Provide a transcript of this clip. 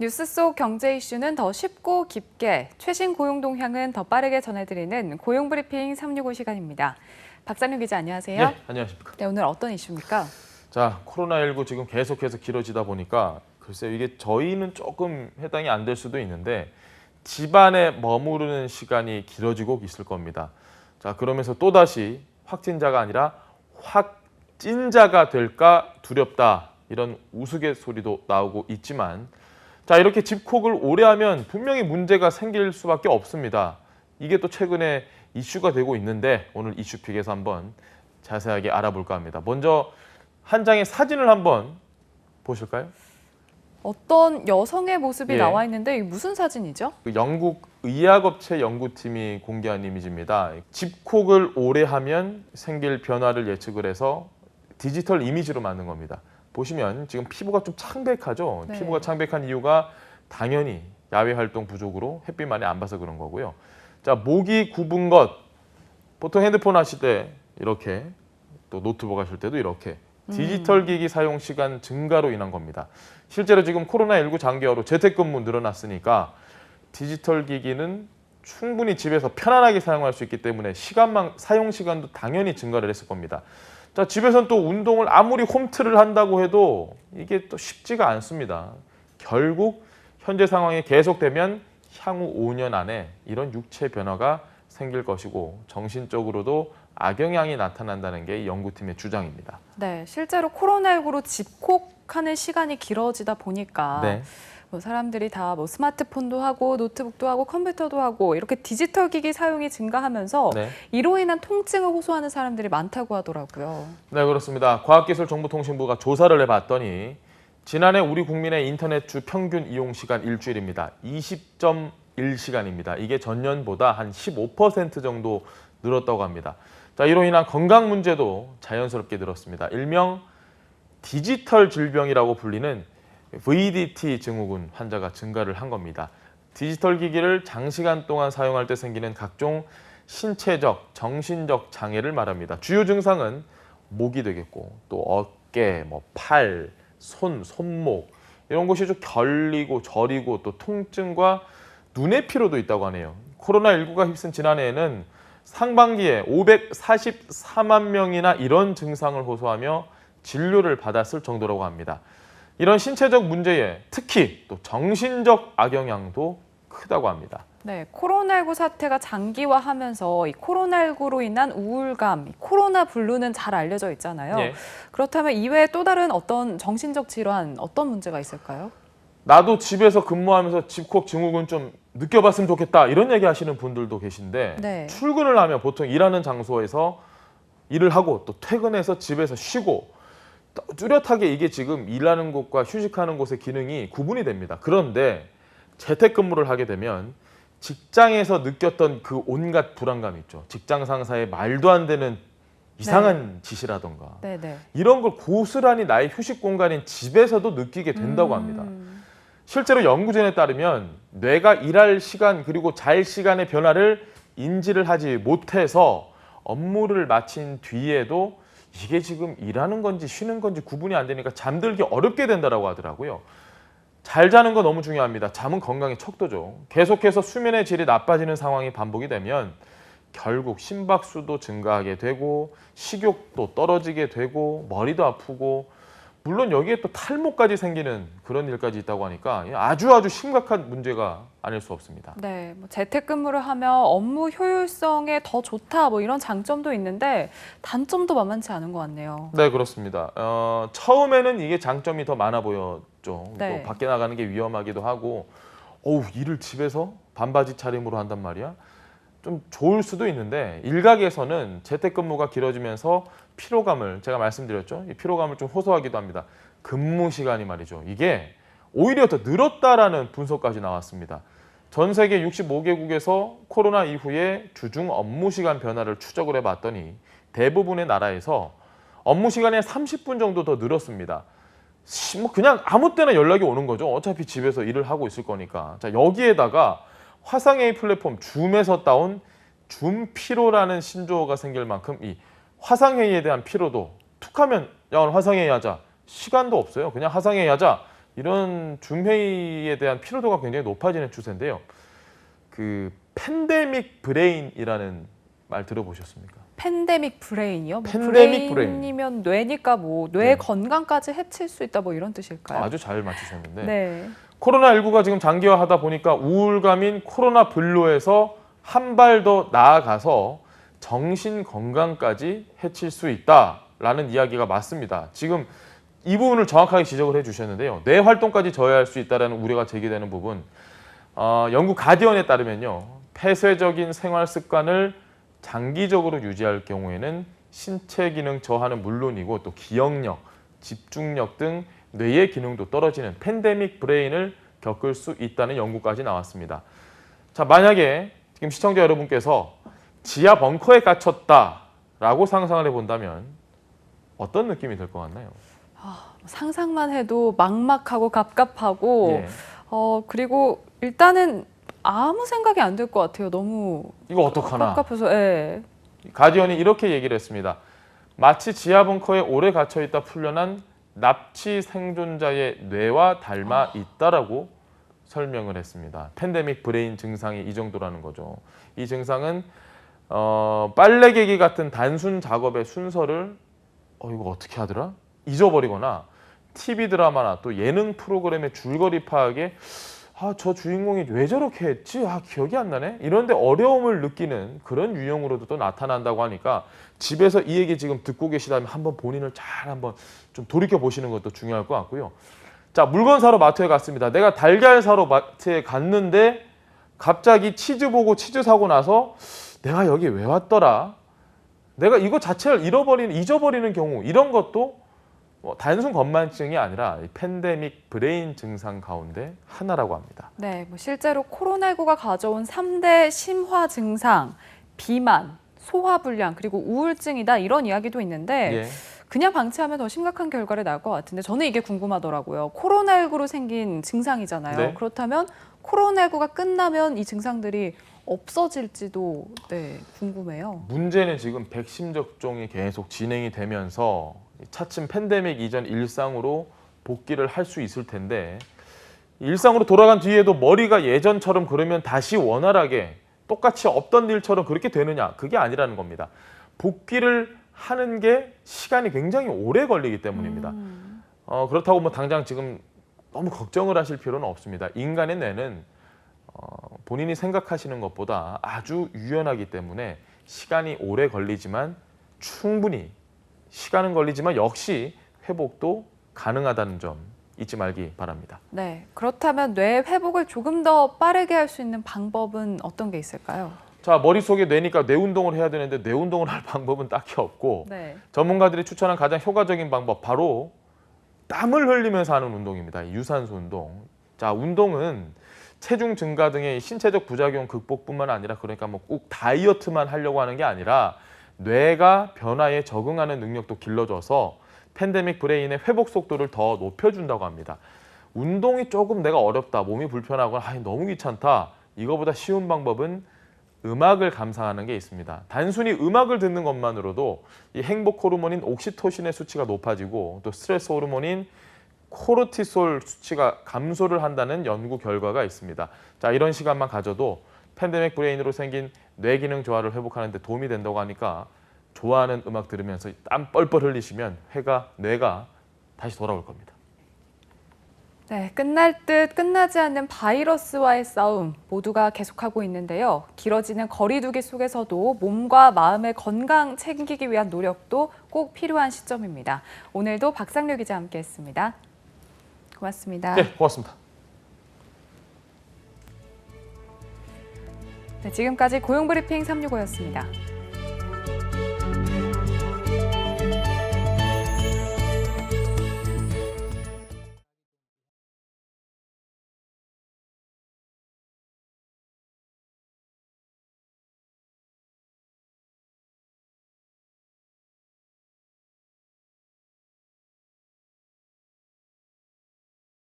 뉴스 속 경제 이슈는 더 쉽고 깊게, 최신 고용 동향은 더 빠르게 전해드리는 고용브리핑 365 시간입니다. 박찬용 기자 안녕하세요. 네, 안녕하십니까. 네, 오늘 어떤 이슈입니까? 자, 코로나19 지금 계속해서 길어지다 보니까 글쎄요, 이게 저희는 조금 해당이 안 될 수도 있는데 집안에 머무르는 시간이 길어지고 있을 겁니다. 자, 그러면서 또다시 확진자가 아니라 확진자가 될까 두렵다. 이런 우스갯소리도 나오고 있지만 자, 이렇게 집콕을 오래 하면 분명히 문제가 생길 수밖에 없습니다. 이게 또 최근에 이슈가 되고 있는데 오늘 이슈픽에서 한번 자세하게 알아볼까 합니다. 먼저 한 장의 사진을 한번 보실까요? 어떤 여성의 모습이 예. 나와 있는데 이게 무슨 사진이죠? 그 영국 의학업체 연구팀이 공개한 이미지입니다. 집콕을 오래 하면 생길 변화를 예측을 해서 디지털 이미지로 만든 겁니다. 보시면 지금 피부가 좀 창백하죠. 네. 피부가 창백한 이유가 당연히 야외 활동 부족으로 햇빛 많이 안 봐서 그런 거고요. 자, 목이 굽은 것. 보통 핸드폰 하실 때 이렇게, 또 노트북 하실 때도 이렇게 디지털 기기 사용 시간 증가로 인한 겁니다. 실제로 지금 코로나19 장기화로 재택근무 늘어났으니까 디지털 기기는 충분히 집에서 편안하게 사용할 수 있기 때문에 사용 시간도 당연히 증가를 했을 겁니다. 자, 집에서는 또 운동을 아무리 홈트를 한다고 해도 이게 또 쉽지가 않습니다. 결국 현재 상황이 계속되면 향후 5년 안에 이런 육체 변화가 생길 것이고 정신적으로도 악영향이 나타난다는 게 이 연구팀의 주장입니다. 네, 실제로 코로나19로 집콕하는 시간이 길어지다 보니까 네. 뭐 사람들이 다 뭐 스마트폰도 하고 노트북도 하고 컴퓨터도 하고 이렇게 디지털 기기 사용이 증가하면서 네. 이로 인한 통증을 호소하는 사람들이 많다고 하더라고요. 네, 그렇습니다. 과학기술정보통신부가 조사를 해봤더니 지난해 우리 국민의 인터넷 주 평균 이용 시간 일주일입니다. 20.1시간입니다. 이게 전년보다 한 15% 정도 늘었다고 합니다. 자, 이로 인한 건강 문제도 자연스럽게 늘었습니다. 일명 디지털 질병이라고 불리는 VDT 증후군 환자가 증가를 한 겁니다. 디지털 기기를 장시간 동안 사용할 때 생기는 각종 신체적, 정신적 장애를 말합니다. 주요 증상은 목이 되겠고 또 어깨, 팔, 손목 이런 곳이 좀 결리고 저리고 또 통증과 눈의 피로도 있다고 하네요. 코로나19가 휩쓴 지난해에는 상반기에 544만 명이나 이런 증상을 호소하며 진료를 받았을 정도라고 합니다. 이런 신체적 문제에 특히 또 정신적 악영향도 크다고 합니다. 네, 코로나19 사태가 장기화하면서 이 코로나19로 인한 우울감, 이 코로나 블루는 잘 알려져 있잖아요. 예. 그렇다면 이외에 또 다른 어떤 정신적 질환, 어떤 문제가 있을까요? 나도 집에서 근무하면서 집콕 증후군 좀 느껴봤으면 좋겠다 이런 얘기 하시는 분들도 계신데 네. 출근을 하면 보통 일하는 장소에서 일을 하고 또 퇴근해서 집에서 쉬고 뚜렷하게 이게 지금 일하는 곳과 휴식하는 곳의 기능이 구분이 됩니다. 그런데 재택근무를 하게 되면 직장에서 느꼈던 그 온갖 불안감 있죠. 직장 상사의 말도 안 되는 이상한 지시라던가 네. 이런 걸 고스란히 나의 휴식 공간인 집에서도 느끼게 된다고 합니다. 실제로 연구진에 따르면 뇌가 일할 시간 그리고 잘 시간의 변화를 인지를 하지 못해서 업무를 마친 뒤에도 이게 지금 일하는 건지 쉬는 건지 구분이 안 되니까 잠들기 어렵게 된다고 하더라고요. 잘 자는 거 너무 중요합니다. 잠은 건강의 척도죠. 계속해서 수면의 질이 나빠지는 상황이 반복이 되면 결국 심박수도 증가하게 되고 식욕도 떨어지게 되고 머리도 아프고 물론 여기에 또 탈모까지 생기는 그런 일까지 있다고 하니까 아주 심각한 문제가 아닐 수 없습니다. 네, 뭐 재택근무를 하면 업무 효율성에 더 좋다 뭐 이런 장점도 있는데 단점도 만만치 않은 것 같네요. 네, 그렇습니다. 처음에는 이게 장점이 더 많아 보였죠. 네. 또 밖에 나가는 게 위험하기도 하고 일을 집에서 반바지 차림으로 한단 말이야? 좀 좋을 수도 있는데 일각에서는 재택근무가 길어지면서 피로감을 제가 말씀드렸죠. 이 피로감을 좀 호소하기도 합니다. 근무 시간이 말이죠. 이게 오히려 더 늘었다라는 분석까지 나왔습니다. 전 세계 65개국에서 코로나 이후에 주중 업무 시간 변화를 추적을 해봤더니 대부분의 나라에서 업무 시간이 한 30분 정도 더 늘었습니다. 그냥 아무 때나 연락이 오는 거죠. 어차피 집에서 일을 하고 있을 거니까. 자, 여기에다가 화상회의 플랫폼 줌에서 따온 줌 피로라는 신조어가 생길 만큼 이 화상회의에 대한 피로도 툭하면 야 오늘 화상회의 하자. 시간도 없어요. 그냥 화상회의 하자. 이런 줌회의에 대한 피로도가 굉장히 높아지는 추세인데요. 그 팬데믹 브레인이라는 말 들어보셨습니까? 팬데믹 브레인이요? 뭐 팬데믹 브레인이면 뇌니까 뭐 뇌 네. 건강까지 해칠 수 있다 뭐 이런 뜻일까요? 아주 잘 맞추셨는데 네. 코로나19가 지금 장기화하다 보니까 우울감인 코로나 분노에서 한 발 더 나아가서 정신 건강까지 해칠 수 있다라는 이야기가 맞습니다. 지금 이 부분을 정확하게 지적을 해주셨는데요. 뇌 활동까지 저해할 수 있다는 우려가 제기되는 부분. 영국 가디언에 따르면요, 폐쇄적인 생활 습관을 장기적으로 유지할 경우에는 신체 기능 저하는 물론이고 또 기억력, 집중력 등 뇌의 기능도 떨어지는 팬데믹 브레인을 겪을 수 있다는 연구까지 나왔습니다. 자, 만약에 지금 시청자 여러분께서 지하 벙커에 갇혔다라고 상상을 해본다면 어떤 느낌이 들 것 같나요? 상상만 해도 막막하고 갑갑하고 예. 그리고 일단은 아무 생각이 안 들 것 같아요. 너무 이거 어떡하나? 갑갑해서. 예. 가디언이 이렇게 얘기를 했습니다. 마치 지하 벙커에 오래 갇혀 있다 풀려난 납치 생존자의 뇌와 닮아 있다라고 설명을 했습니다. 팬데믹 브레인 증상이 이 정도라는 거죠. 이 증상은 빨래개기 같은 단순 작업의 순서를 이거 어떻게 하더라? 잊어버리거나 TV 드라마나 또 예능 프로그램의 줄거리 파악에 저 주인공이 왜 저렇게 했지? 기억이 안 나네? 이런데 어려움을 느끼는 그런 유형으로도 또 나타난다고 하니까 집에서 이 얘기 지금 듣고 계시다면 한번 본인을 잘 한번 좀 돌이켜 보시는 것도 중요할 것 같고요. 자, 물건 사러 마트에 갔습니다. 내가 달걀 사러 마트에 갔는데 갑자기 치즈 보고 치즈 사고 나서 내가 여기 왜 왔더라? 내가 이거 자체를 잊어버리는 경우, 이런 것도 단순 건망증이 아니라 팬데믹 브레인 증상 가운데 하나라고 합니다. 네, 뭐 실제로 코로나19가 가져온 3대 심화 증상, 비만, 소화불량, 그리고 우울증이다 이런 이야기도 있는데 예. 그냥 방치하면 더 심각한 결과를 낳을 것 같은데 저는 이게 궁금하더라고요. 코로나19로 생긴 증상이잖아요. 네. 그렇다면 코로나19가 끝나면 이 증상들이 없어질지도 궁금해요. 문제는 지금 백신 접종이 계속 진행이 되면서 차츰 팬데믹 이전 일상으로 복귀를 할 수 있을 텐데 일상으로 돌아간 뒤에도 머리가 예전처럼 그러면 다시 원활하게 똑같이 없던 일처럼 그렇게 되느냐? 그게 아니라는 겁니다. 복귀를 하는 게 시간이 굉장히 오래 걸리기 때문입니다. 그렇다고 뭐 당장 지금 너무 걱정을 하실 필요는 없습니다. 인간의 뇌는 본인이 생각하시는 것보다 아주 유연하기 때문에 시간이 오래 걸리지만 충분히 시간은 걸리지만 역시 회복도 가능하다는 점 잊지 말기 바랍니다. 네, 그렇다면 뇌 회복을 조금 더 빠르게 할 수 있는 방법은 어떤 게 있을까요? 자, 머릿속에 뇌니까 뇌 운동을 해야 되는데 뇌 운동을 할 방법은 딱히 없고 네. 전문가들이 추천한 가장 효과적인 방법 바로 땀을 흘리면서 하는 운동입니다. 유산소 운동. 자, 운동은 체중 증가 등의 신체적 부작용 극복뿐만 아니라 그러니까 뭐 꼭 다이어트만 하려고 하는 게 아니라 뇌가 변화에 적응하는 능력도 길러줘서 팬데믹 브레인의 회복 속도를 더 높여준다고 합니다. 운동이 조금 내가 어렵다, 몸이 불편하거나 너무 귀찮다. 이거보다 쉬운 방법은 음악을 감상하는 게 있습니다. 단순히 음악을 듣는 것만으로도 이 행복 호르몬인 옥시토신의 수치가 높아지고 또 스트레스 호르몬인 코르티솔 수치가 감소를 한다는 연구 결과가 있습니다. 자, 이런 시간만 가져도 팬데믹 브레인으로 생긴 뇌 기능 저하를 회복하는 데 도움이 된다고 하니까 좋아하는 음악 들으면서 땀 뻘뻘 흘리시면 뇌가 다시 돌아올 겁니다. 네, 끝날 듯 끝나지 않는 바이러스와의 싸움 모두가 계속하고 있는데요. 길어지는 거리두기 속에서도 몸과 마음의 건강 챙기기 위한 노력도 꼭 필요한 시점입니다. 오늘도 박상료 기자 함께했습니다. 고맙습니다. 네, 고맙습니다. 네, 지금까지 고용브리핑 365였습니다.